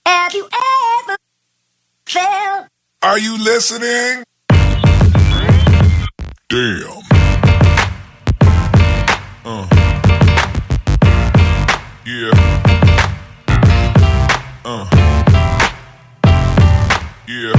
Have you ever felt? Are you listening? Damn. Yeah. Yeah.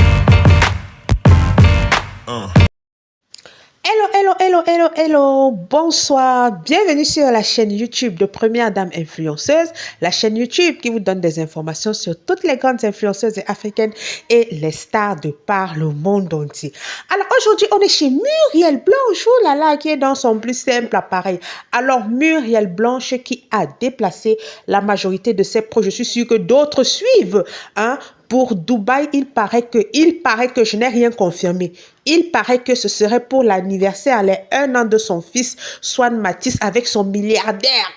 Hello, hello, hello, hello, hello, bonsoir, bienvenue sur la chaîne YouTube de Première Dame Influenceuse, la chaîne YouTube qui vous donne des informations sur toutes les grandes influenceuses africaines et les stars de par le monde entier. Alors aujourd'hui, on est chez Muriel Blanche, oh là là, qui est dans son plus simple appareil. Alors Muriel Blanche qui a déplacé la majorité de ses projets, je suis sûre que d'autres suivent, hein. Pour Dubaï, il paraît que je n'ai rien confirmé. Il paraît que ce serait pour l'anniversaire, les 1 an de son fils, Swan Matisse, avec son milliardaire.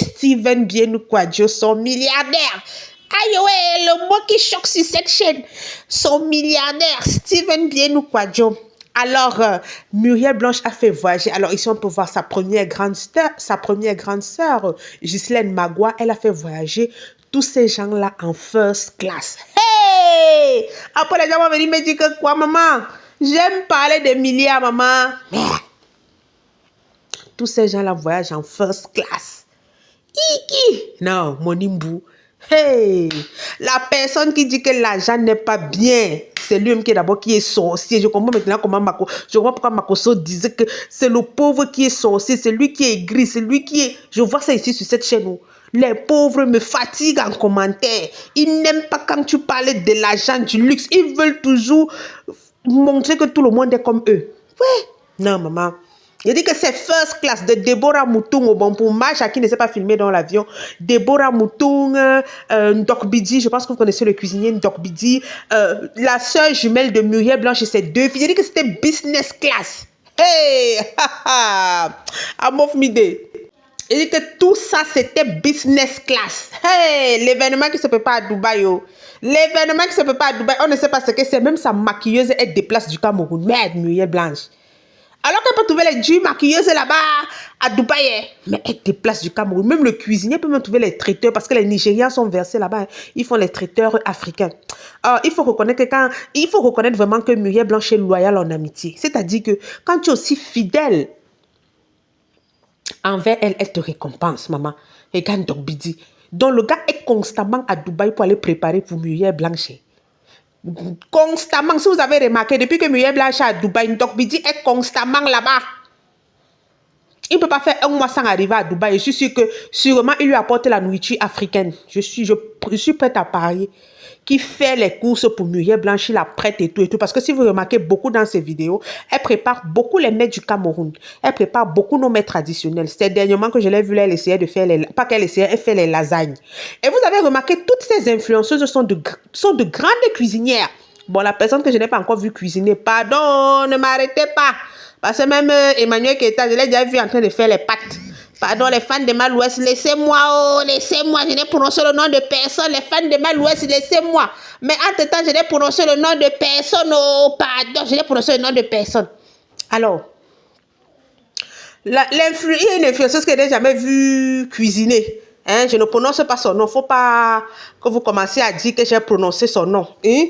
Steven Bienou Kwadjo, son milliardaire. Aïe ouais, le mot qui choque sur cette chaîne. Son milliardaire, Steven Bienou Kwadjo. Alors, Muriel Blanche a fait voyager. Alors, ici, on peut voir sa première grande sœur, Ghislaine Magua. Elle a fait voyager tous ces gens-là en first class. Hey! Après, les gens vont venir me dire que quoi, maman? J'aime parler des milliards, maman. Mais tous ces gens-là voyagent en first class. Non, mon imbou. Hey! La personne qui dit que l'argent n'est pas bien, c'est lui-même qui est d'abord qui est sorcier. Je comprends maintenant je comprends pourquoi Makoso disait que c'est le pauvre qui est sorcier, c'est lui qui est gris, c'est lui qui est... Je vois ça ici sur cette chaîne. Les pauvres me fatiguent en commentaire. Ils n'aiment pas quand tu parles de l'argent, du luxe. Ils veulent toujours montrer que tout le monde est comme eux. Ouais. Non, maman. Il dit que c'est first class de Deborah Moutoung. Bon, pour Maja qui ne s'est pas filmé dans l'avion. Deborah Moutoung, Ndok Bidi, je pense que vous connaissez le cuisinier Ndok Bidi. La sœur jumelle de Muriel Blanche et ses 2 filles. Il dit que c'était business class. Hey! Amof Mide. Il dit que tout ça, c'était business class. Hey, l'événement qui se prépare à Dubaï. Oh. L'événement qui se prépare à Dubaï, on ne sait pas ce que c'est. Même sa maquilleuse, elle déplace du Cameroun. Merde, Muriel Blanche. Alors qu'elle peut trouver les durs maquilleuses là-bas à Dubaï. Mais elle déplace du Cameroun. Même le cuisinier peut même trouver les traiteurs parce que les Nigérians sont versés là-bas. Ils font les traiteurs africains. Il faut reconnaître vraiment que Muriel Blanche est loyale en amitié. C'est-à-dire que quand tu es aussi fidèle envers elle, elle te récompense, maman. Et Regarde Dogbidi. Donc le gars est constamment à Dubaï pour aller préparer pour Muriel Blanche. Constamment, si vous avez remarqué, depuis que Muriel Blanche est à Dubaï, Dogbidi est constamment là-bas. Il ne peut pas faire 1 mois sans arriver à Dubaï. Je suis sûre que sûrement il lui apporte la nourriture africaine. Je suis prête à parier qui fait les courses pour Muriel Blanche, il la prête et tout et tout. Parce que si vous remarquez beaucoup dans ses vidéos, elle prépare beaucoup les mets du Cameroun. Elle prépare beaucoup nos mets traditionnels. C'est dernièrement que je l'ai vu là, elle essayait de faire les... Pas qu'elle essayait, elle fait les lasagnes. Et vous avez remarqué, toutes ces influenceuses sont de grandes cuisinières. Bon, la personne que je n'ai pas encore vue cuisiner, pardon, ne m'arrêtez pas. Parce que même Emmanuel Keita, je l'ai déjà vu en train de faire les pâtes. Pardon, les fans de Malouest, laissez-moi, oh, laissez-moi, je n'ai prononcé le nom de personne. Les fans de Malouest, laissez-moi. Mais entre-temps, je n'ai prononcé le nom de personne, oh, pardon, je n'ai prononcé le nom de personne. Alors, il y a une influenceuse que je n'ai jamais vue cuisiner. Hein, je ne prononce pas son nom. Il ne faut pas que vous commenciez à dire que j'ai prononcé son nom. Hein?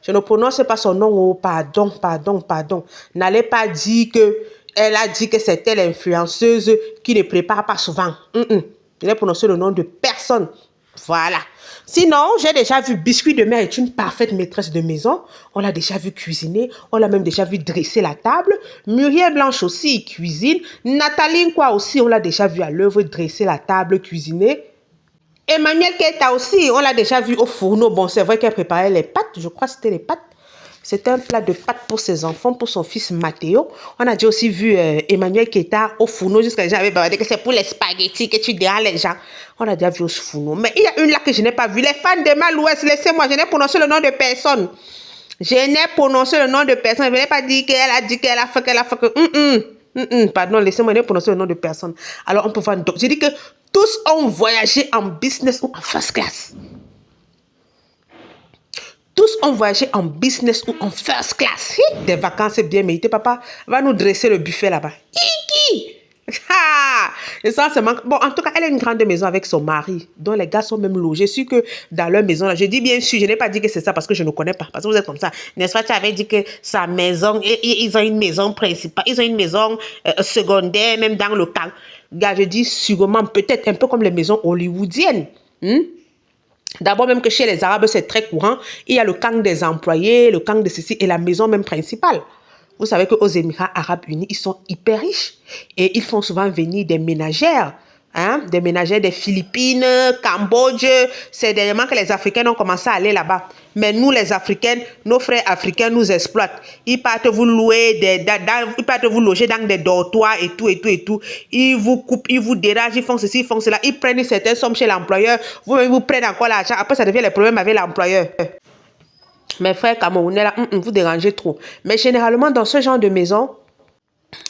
Je ne prononce pas son nom. Oh, pardon. N'allez pas dire que elle a dit que c'était l'influenceuse qui ne prépare pas souvent. Je n'ai prononcé le nom de personne. Voilà. Sinon, j'ai déjà vu Biscuit de Mère est une parfaite maîtresse de maison. On l'a déjà vu cuisiner. On l'a même déjà vu dresser la table. Muriel Blanche aussi cuisine. Nathalie Nkwa aussi, on l'a déjà vu à l'œuvre dresser la table, cuisiner. Emmanuel Keita aussi, on l'a déjà vu au fourneau. Bon, c'est vrai qu'elle préparait les pâtes. Je crois que c'était les pâtes. C'était un plat de pâtes pour ses enfants, pour son fils Mathéo. On a déjà aussi vu Emmanuel Keita au fourneau, jusqu'à les gens avaient dit que c'est pour les spaghettis que tu diras les gens. On a déjà vu au fourneau. Mais il y a une là que je n'ai pas vue. Les fans de Malouest, laissez-moi, je n'ai prononcé le nom de personne. Je n'ai prononcé le nom de personne. Je n'ai pas dit qu'elle a dit qu'elle a fait que... Pardon, laissez-moi, je n'ai prononcé le nom de personne. Alors, on peut voir... Je dis que tous ont voyagé en business ou en first class. Tous ont voyagé en business ou en first class. Des vacances bien méritées. Papa va nous dresser le buffet là-bas. Ah! Et ça manque. Bon, en tout cas, elle a une grande maison avec son mari, dont les gars sont même logés. Je suis que dans leur maison, là, je dis bien sûr, je n'ai pas dit que c'est ça parce que je ne connais pas. Parce que vous êtes comme ça. N'est-ce pas, tu avais dit que sa maison, ils ont une maison principale, ils ont une maison secondaire, même dans le camp. Gars, je dis sûrement, peut-être un peu comme les maisons hollywoodiennes. D'abord, même que chez les Arabes, c'est très courant. Il y a le camp des employés, le camp de ceci et la maison même principale. Vous savez qu'aux Émirats Arabes Unis, ils sont hyper riches. Et ils font souvent venir des ménagères. Des ménagères des Philippines, Cambodge. C'est dernièrement que les Africains ont commencé à aller là-bas. Mais nous, les Africains, nos frères africains nous exploitent. Ils partent vous louer, ils partent vous loger dans des dortoirs et tout, et tout, et tout. Ils vous coupent, ils vous dérangent, ils font ceci, ils font cela. Ils prennent certaines sommes chez l'employeur. Vous prenez encore l'argent. Après, ça devient les problèmes avec l'employeur. Mes frères camerounais, là, vous dérangez trop. Mais généralement, dans ce genre de maison,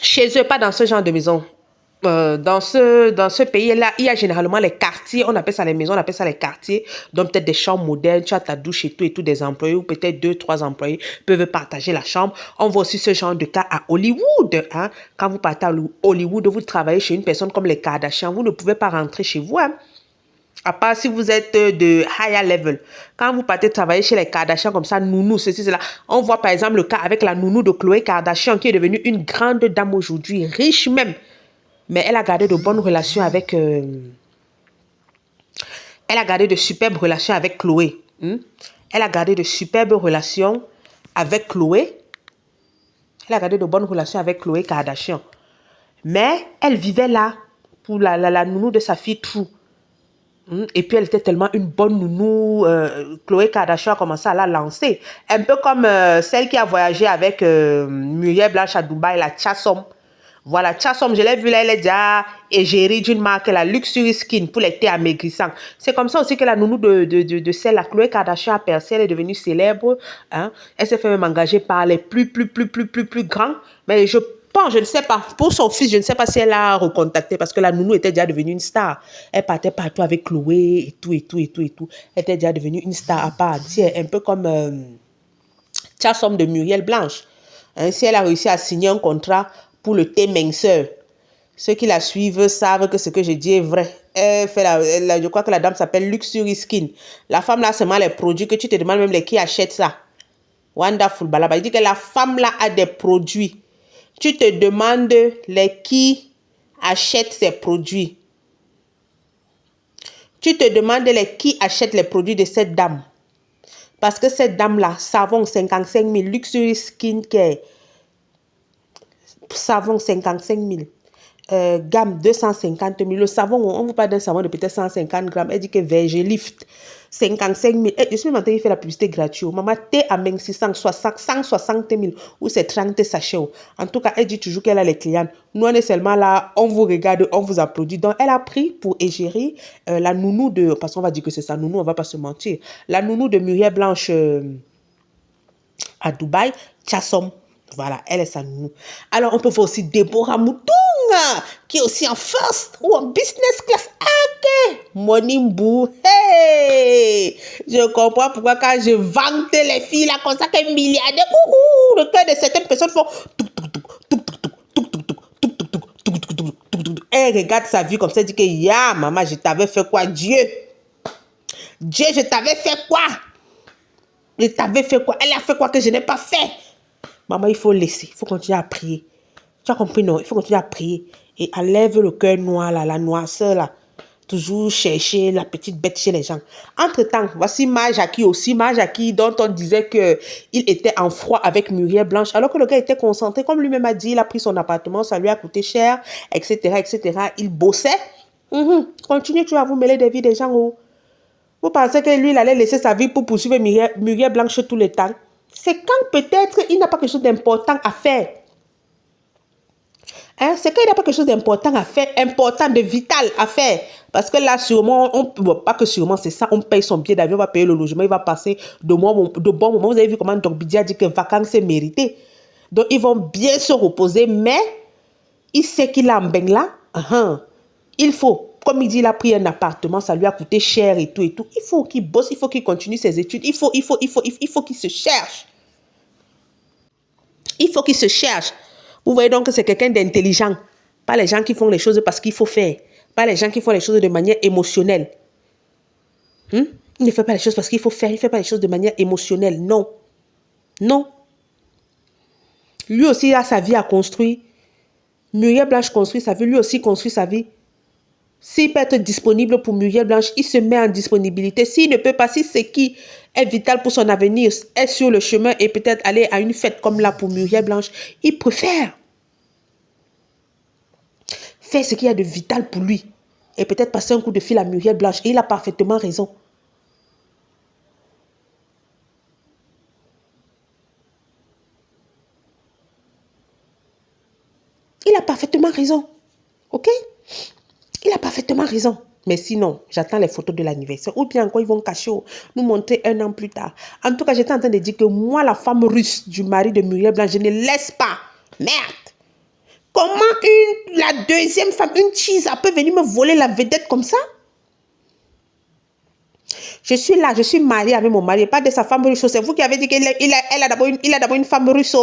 chez eux, pas dans ce genre de maison, dans ce pays-là, il y a généralement les quartiers, on appelle ça les maisons, on appelle ça les quartiers, donc peut-être des chambres modernes, tu as ta douche et tout, des employés, ou peut-être 2, 3 employés peuvent partager la chambre. On voit aussi ce genre de cas à Hollywood. Quand vous partez à Hollywood, vous travaillez chez une personne comme les Kardashians, vous ne pouvez pas rentrer chez vous. À part si vous êtes de higher level. Quand vous partez travailler chez les Kardashians comme ça, nounou, ceci, cela. On voit par exemple le cas avec la nounou de Khloé Kardashian qui est devenue une grande dame aujourd'hui, riche même. Mais elle a gardé de bonnes relations avec... elle a gardé de superbes relations avec Khloé. Elle a gardé de superbes relations avec Khloé. Elle a gardé de bonnes relations avec Khloé Kardashian. Mais elle vivait là pour la nounou de sa fille True. Et puis elle était tellement une bonne nounou, Khloé Kardashian a commencé à la lancer. Un peu comme celle qui a voyagé avec Muriel Blanche à Dubaï, la Chassom. Voilà, Chassom, je l'ai vue là, elle est déjà égérie d'une marque, la Luxury Skin, pour les thés amaigrissants. C'est comme ça aussi que la nounou de celle, la Khloé Kardashian a percé, elle est devenue célèbre. Elle s'est fait même engager par les plus grands. Mais je pense, je ne sais pas, pour son fils, je ne sais pas si elle a recontacté parce que la nounou était déjà devenue une star. Elle partait partout avec Khloé et tout. Elle était déjà devenue une star à part entière, un peu comme Chassom de Muriel Blanche. Si elle a réussi à signer un contrat pour le thé minceur, ceux qui la suivent savent que ce que je dis est vrai. Je crois que la dame s'appelle Luxury Skin. La femme là, seulement les produits que tu te demandes même qui achète ça. Wonderful Balaba. Il dit que la femme là a des produits. Tu te demandes qui achète ces produits. Tu te demandes qui achète les produits de cette dame. Parce que cette dame-là, savon 55 000, Luxury Skincare, savon 55 000, gamme 250 000. Le savon, on vous parle d'un savon de peut-être 150 grammes. Elle dit que Vergelift, 55 000. Je suis maintenant, il fait la publicité gratuite. Maman, thé à 160 000 ou c'est 30 sachets. En tout cas, elle dit toujours qu'elle a les clients. Nous, on est seulement là, on vous regarde, on vous applaudit. Donc, elle a pris pour égérer la nounou de... Parce qu'on va dire que c'est sa nounou, on va pas se mentir. La nounou de Muriel Blanche à Dubaï, Chassom. Voilà, elle est sa nounou. Alors, on peut voir aussi Deborah Moutoung, qui est aussi en first ou en business class. Ok, Monimbu. Hey! Je comprends pourquoi quand je vante les filles là, comme ça, qu'un milliardaire, le cœur de certaines personnes font... Elle regarde sa vie comme ça, elle dit que, ya, maman, je t'avais fait quoi, Dieu? Dieu, je t'avais fait quoi? Je t'avais fait quoi? Elle a fait quoi que je n'ai pas fait? Maman, il faut laisser. Il faut continuer à prier. Tu as compris, non? Il faut continuer à prier. Et enlève le cœur noir, là, la noirceur, là. Toujours chercher la petite bête chez les gens. Entre-temps, voici Majaki aussi. Majaki, dont on disait qu'il était en froid avec Muriel Blanche. Alors que le gars était concentré. Comme lui-même a dit, il a pris son appartement. Ça lui a coûté cher, etc., etc. Il bossait. Continuez, tu vas vous mêler des vies des gens. Oh. Vous pensez que lui, il allait laisser sa vie pour poursuivre Muriel Blanche tout le temps? C'est quand peut-être il n'a pas quelque chose d'important à faire. C'est quand il n'a pas quelque chose d'important à faire, important, de vital à faire. Parce que là, sûrement, pas que sûrement, c'est ça, on paye son billet d'avion, on va payer le logement, il va passer de bons moments. Vous avez vu comment Dokbidia dit que vacances, c'est mérité. Donc, ils vont bien se reposer, mais il sait qu'il a un bain là. Il faut, comme il dit, il a pris un appartement, ça lui a coûté cher et tout. Il faut qu'il bosse, il faut qu'il continue ses études, il faut qu'il se cherche. Il faut qu'il se cherche. Vous voyez donc que c'est quelqu'un d'intelligent. Pas les gens qui font les choses parce qu'il faut faire. Pas les gens qui font les choses de manière émotionnelle. Il ne fait pas les choses parce qu'il faut faire. Il ne fait pas les choses de manière émotionnelle. Non. Non. Lui aussi, il a sa vie à construire. Muriel Blanche construit sa vie. Lui aussi construit sa vie. S'il peut être disponible pour Muriel Blanche, il se met en disponibilité. S'il ne peut pas, si ce qui est vital pour son avenir est sur le chemin et peut-être aller à une fête comme là pour Muriel Blanche, il préfère faire ce qu'il y a de vital pour lui et peut-être passer un coup de fil à Muriel Blanche. Et il a parfaitement raison. Il a parfaitement raison. OK? Il a parfaitement raison. Mais sinon, j'attends les photos de l'anniversaire. Ou bien encore, ils vont cacher, nous montrer 1 an plus tard. En tout cas, j'étais en train de dire que moi, la femme russe du mari de Muriel Blanche, je ne laisse pas. Merde. Comment la deuxième femme, une cheesa, peut venir me voler la vedette comme ça? Je suis là, je suis mariée avec mon mari, pas de sa femme russe. C'est vous qui avez dit qu'il a d'abord une femme russe.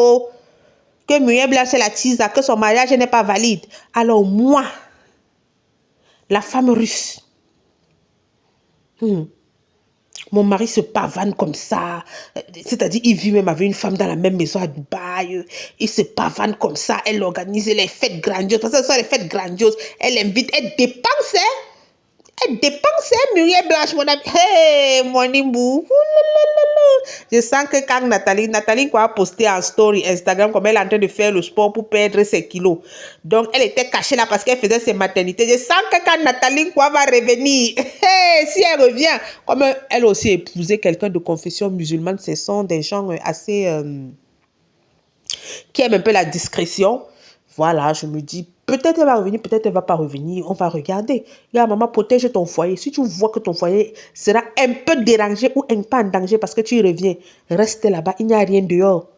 Que Muriel Blanche, c'est la cheesa, que son mariage n'est pas valide. Alors moi, la femme russe. Mon mari se pavane comme ça. C'est-à-dire, il vit même avec une femme dans la même maison à Dubaï. Il se pavane comme ça. Elle organise les fêtes grandioses. Parce que ce sont les fêtes grandioses. Elle invite, elle dépense. Elle dépense, Muriel Blanche, mon ami. Hey, mon imbou. Je sens que quand Nathalie quoi, a posté en story Instagram comme elle est en train de faire le sport pour perdre ses kilos. Donc, elle était cachée là parce qu'elle faisait ses maternités. Je sens que quand Nathalie quoi va revenir, hey, si elle revient, comme elle aussi épousé quelqu'un de confession musulmane, ce sont des gens assez... qui aiment un peu la discrétion. Voilà, je me dis, peut-être elle va revenir, peut-être elle ne va pas revenir. On va regarder. Regarde, maman, protège ton foyer. Si tu vois que ton foyer sera un peu dérangé ou un peu en danger parce que tu y reviens, reste là-bas. Il n'y a rien dehors.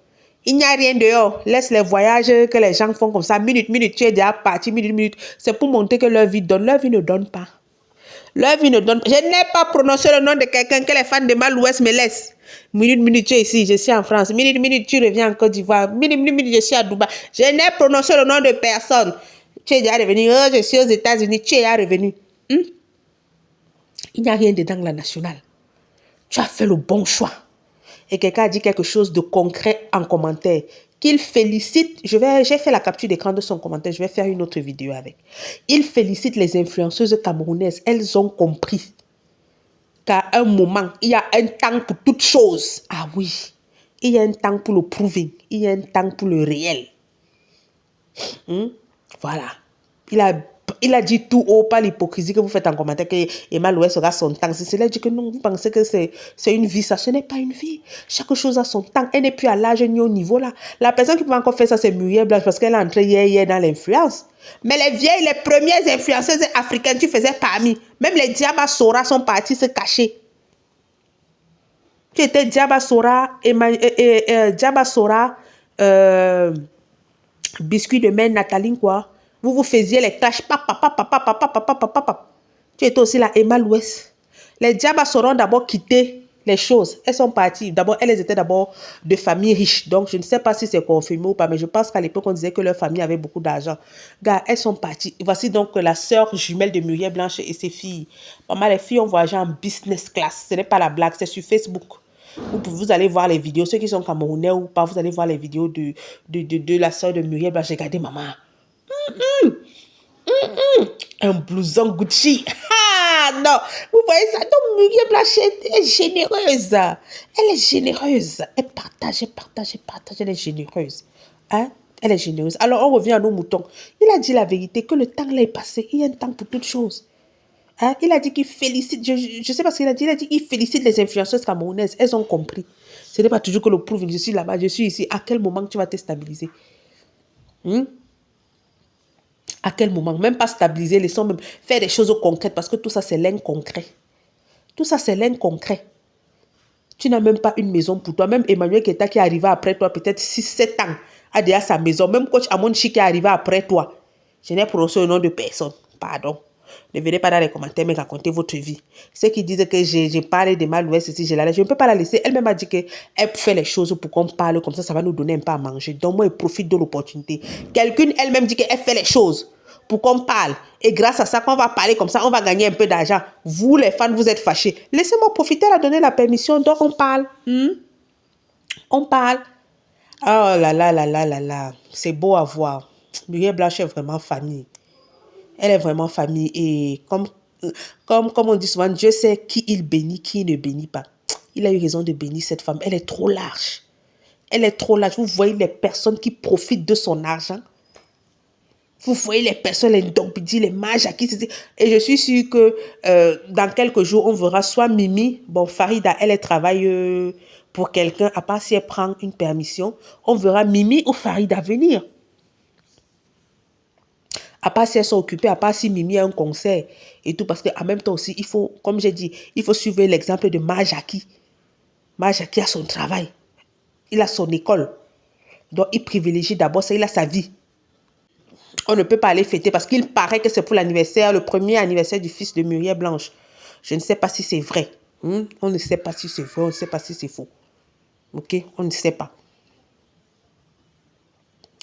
Il n'y a rien dehors. Laisse les voyages que les gens font comme ça. Minute, tu es déjà parti. Minute. C'est pour montrer que leur vie donne. Leur vie ne donne pas. Leur vie ne donne pas. Je n'ai pas prononcé le nom de quelqu'un que les fans de Mal-Ouest me laissent. Minute, tu es ici, je suis en France. Minute, tu reviens en Côte d'Ivoire. Minute, je suis à Dubaï. Je n'ai prononcé le nom de personne. Tu es déjà revenu. Oh, je suis aux États-Unis. Tu es déjà revenu. Il n'y a rien dedans la nationale. Tu as fait le bon choix. Et quelqu'un a dit quelque chose de concret en commentaire. Qu'il félicite. J'ai fait la capture d'écran de son commentaire. Je vais faire une autre vidéo avec. Il félicite les influenceuses camerounaises. Elles ont compris qu'à un moment, il y a un temps pour toute chose. Ah oui, il y a un temps pour le proving, il y a un temps pour le réel. Voilà. Il a dit tout haut, pas l'hypocrisie que vous faites en commentaire, que Emma Louès aura son temps. C'est cela dit que non, vous pensez que c'est une vie, ça, ce n'est pas une vie. Chaque chose a son temps. Elle n'est plus à l'âge ni au niveau là. La personne qui peut encore faire ça, c'est Muriel Blanche, parce qu'elle est entrée hier dans l'influence. Mais les premières influenceuses africaines, tu faisais parmi. Même les Diaba Sora sont partis se cacher. Tu étais Diaba Sora, Diaba Sora, biscuit de mère, Nathalie, quoi. Vous faisiez les tâches. Tu étais aussi la Emma Louès. Les Diaba Sora ont d'abord quitté les choses. Elles sont parties. D'abord, elles étaient d'abord de familles riches. Donc, je ne sais pas si c'est confirmé ou pas, mais je pense qu'à l'époque, on disait que leur famille avait beaucoup d'argent. Gars, elles sont parties. Voici donc la sœur jumelle de Muriel Blanche et ses filles. Maman, les filles ont voyagé en business class. Ce n'est pas la blague, c'est sur Facebook. Vous allez voir les vidéos. Ceux qui sont camerounais ou pas, vous allez voir les vidéos de la sœur de Muriel Blanche. Regardez, maman. Un blouson Gucci. Ah non, vous voyez ça. Donc Muriel Blanche est généreuse. Elle est généreuse. Elle partage. Elle est généreuse. Hein? Elle est généreuse. Alors on revient à nos moutons. Il a dit la vérité, que le temps là est passé. Il y a un temps pour toutes choses. Hein? Il a dit qu'il félicite. Je sais pas ce qu'il a dit. Il a dit qu'il félicite les influenceuses camerounaises. Elles ont compris. Ce n'est pas toujours que le prouve. Je suis là-bas, je suis ici. À quel moment tu vas te stabiliser? À quel moment? Même pas stabiliser, laissons même faire des choses concrètes parce que tout ça, c'est l'inconcret. Tout ça, c'est l'inconcret. Tu n'as même pas une maison pour toi. Même Emmanuel Keta qui est arrivé après toi, peut-être 6-7 ans, a déjà sa maison. Même coach Amonchi qui est arrivé après toi. Je n'ai prononcé le nom de personne. Pardon. Ne venez pas dans les commentaires me raconter votre vie. Ceux qui disent que j'ai parlé de mal ouest, si je la laisse, je ne peux pas la laisser. Elle-même a dit qu'elle fait les choses pour qu'on parle comme ça va nous donner un peu à manger. Donc moi, elle profite de l'opportunité. Quelqu'un elle-même dit qu'elle fait les choses pour qu'on parle. Et grâce à ça, qu'on va parler comme ça, on va gagner un peu d'argent. Vous, les fans, vous êtes fâchés. Laissez-moi profiter, elle a donné la permission, donc on parle. On parle. Oh là là là là là là. C'est beau à voir. Muriel Blanche est vraiment famille. Elle est vraiment famille. Et comme on dit souvent, Dieu sait qui il bénit, qui il ne bénit pas. Il a eu raison de bénir cette femme. Elle est trop large. Elle est trop large. Vous voyez les personnes qui profitent de son argent. Vous voyez les personnes, les Ndombidji, les mages à qui c'est. Et je suis sûre que dans quelques jours, on verra soit Mimi. Bon, Farida, elle travaille pour quelqu'un, à part si elle prend une permission. On verra Mimi ou Farida venir. À part si elles sont occupées, à part si Mimi a un concert et tout. Parce qu'en même temps aussi, il faut, comme j'ai dit, il faut suivre l'exemple de Majaki. Majaki a son travail. Il a son école. Donc, il privilégie d'abord ça, il a sa vie. On ne peut pas aller fêter parce qu'il paraît que c'est pour l'anniversaire, le premier anniversaire du fils de Muriel Blanche. Je ne sais pas si c'est vrai. On ne sait pas si c'est vrai, on ne sait pas si c'est faux. Ok, on ne sait pas.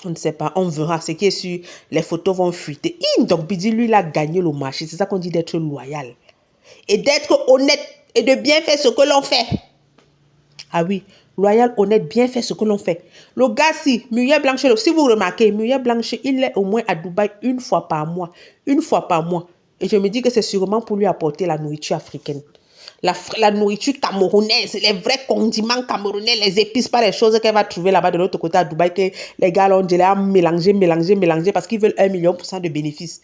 On ne sait pas, on verra. Ce qui est sûr, les photos vont fuiter. Donc, Bidi, lui, il a gagné le marché. C'est ça qu'on dit d'être loyal. Et d'être honnête et de bien faire ce que l'on fait. Ah oui, loyal, honnête, bien faire ce que l'on fait. Le gars, si Muriel Blanche, si vous remarquez, Muriel Blanche, il est au moins à Dubaï une fois par mois. Une fois par mois. Et je me dis que c'est sûrement pour lui apporter la nourriture africaine. La nourriture camerounaise, les vrais condiments camerounais, les épices, pas les choses qu'elle va trouver là-bas de l'autre côté à Dubaï, que les gars l'ont dit là, mélanger, parce qu'ils veulent 1 million % de bénéfices.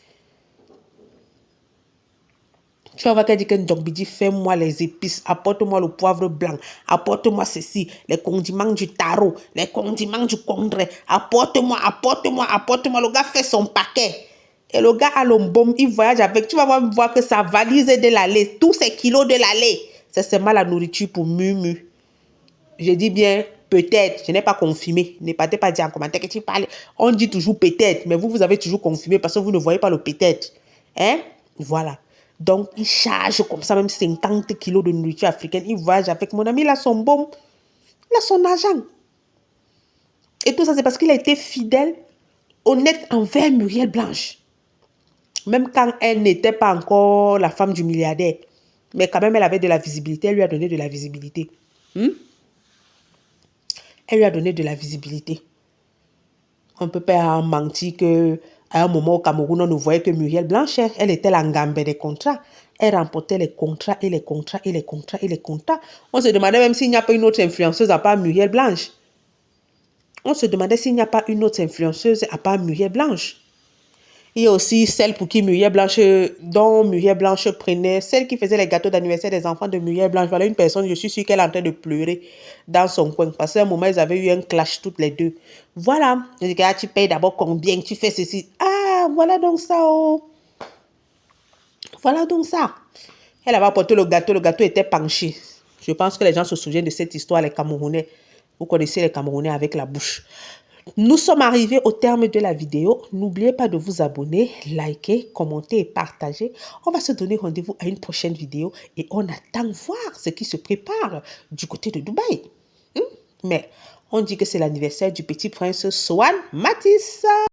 Tu vas voir qu'elle dit que Ndombidji, fais-moi les épices, apporte-moi le poivre blanc, apporte-moi ceci, les condiments du taro, les condiments du Congrès, apporte-moi. Le gars fait son paquet. Et le gars a le bon, il voyage avec. Tu vas voir que sa valise est de la lait, tous ces kilos de la lait. C'est seulement la nourriture pour Mumu. Je dis bien peut-être, je n'ai pas confirmé. Ne partez pas dire en commentaire que tu parles. On dit toujours peut-être, mais vous avez toujours confirmé parce que vous ne voyez pas le peut-être. Hein? Voilà. Donc, il charge comme ça, même 50 kilos de nourriture africaine. Il voyage avec mon ami, il a son bon, il a son argent. Et tout ça, c'est parce qu'il a été fidèle, honnête envers Muriel Blanche. Même quand elle n'était pas encore la femme du milliardaire. Mais quand même, elle avait de la visibilité. Elle lui a donné de la visibilité. Elle lui a donné de la visibilité. On ne peut pas mentir qu'à un moment au Cameroun, on ne voyait que Muriel Blanche. Elle était l'engambée des contrats. Elle remportait les contrats et les contrats et les contrats et les contrats. On se demandait même s'il n'y a pas une autre influenceuse à part Muriel Blanche. On se demandait s'il n'y a pas une autre influenceuse à part Muriel Blanche. Il y a aussi celle pour qui Muriel Blanche, dont Muriel Blanche prenait, celle qui faisait les gâteaux d'anniversaire des enfants de Muriel Blanche. Voilà une personne, je suis sûre qu'elle est en train de pleurer dans son coin. Parce qu'à un moment, ils avaient eu un clash toutes les deux. Voilà. Je dis, tu payes d'abord combien, tu fais ceci. Ah, voilà donc ça. Oh. Voilà donc ça. Elle avait apporté le gâteau était penché. Je pense que les gens se souviennent de cette histoire, les Camerounais. Vous connaissez les Camerounais avec la bouche. Nous sommes arrivés au terme de la vidéo. N'oubliez pas de vous abonner, liker, commenter et partager. On va se donner rendez-vous à une prochaine vidéo et on attend voir ce qui se prépare du côté de Dubaï. Mais on dit que c'est l'anniversaire du petit prince Sohan Matisse.